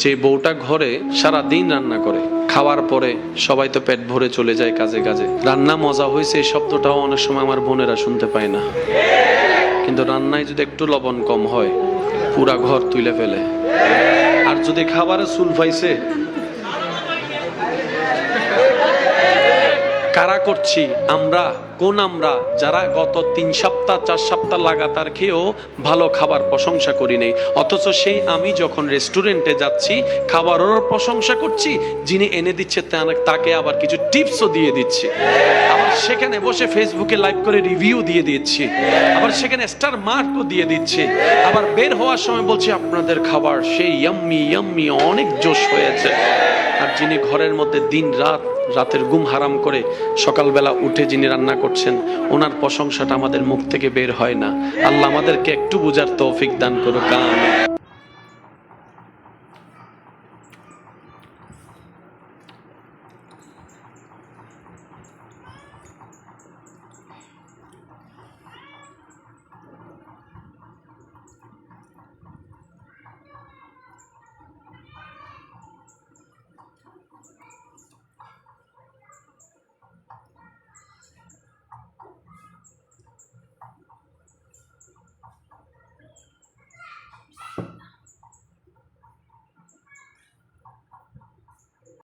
যে বউটা ঘরে সারা দিন রান্না করে, খাওয়ার পরে সবাই তো পেট ভরে চলে যায় কাজে কাজে, রান্না মজা হয়েছে এই শব্দটাও অনেক সময় আমার বোনেরা শুনতে পায় না, কিন্তু রান্নায় যদি একটু লবণ কম হয় পুরা ঘর তুলে ফেলে। আর যদি খাবারে চুল পাইছে, কারা করছি আমরা? কোন আমরা যারা গত 3 সপ্তাহ 4 সপ্তাহ লাগাতার খেয়েও ভালো খাবার প্রশংসা করি নাই, অথচ সেই আমি যখন রেস্টুরেন্টে যাচ্ছি খাবারেরও প্রশংসা করছি, যিনি এনে দিচ্ছে তাকে আবার কিছু টিপসও দিয়ে দিচ্ছি, আবার সেখানে বসে ফেসবুকে লাইভ করে রিভিউ দিয়ে দিচ্ছি, আবার সেখানে স্টার মার্কও দিয়ে দিচ্ছি, আবার বের হওয়ার সময় বলছি আপনাদের খাবার সেই ইয়াম্মি ইয়াম্মি, অনেক জোশ হয়েছে। আর যিনি ঘরের মধ্যে দিন রাতের ঘুম হারাম করে সকালবেলা উঠে যিনি রান্না করছেন, ওনার প্রশংসাটা আমাদের মুখ থেকে বের হয় না। আল্লাহ আমাদেরকে একটু বুঝার তৌফিক দান করুক। আমিন।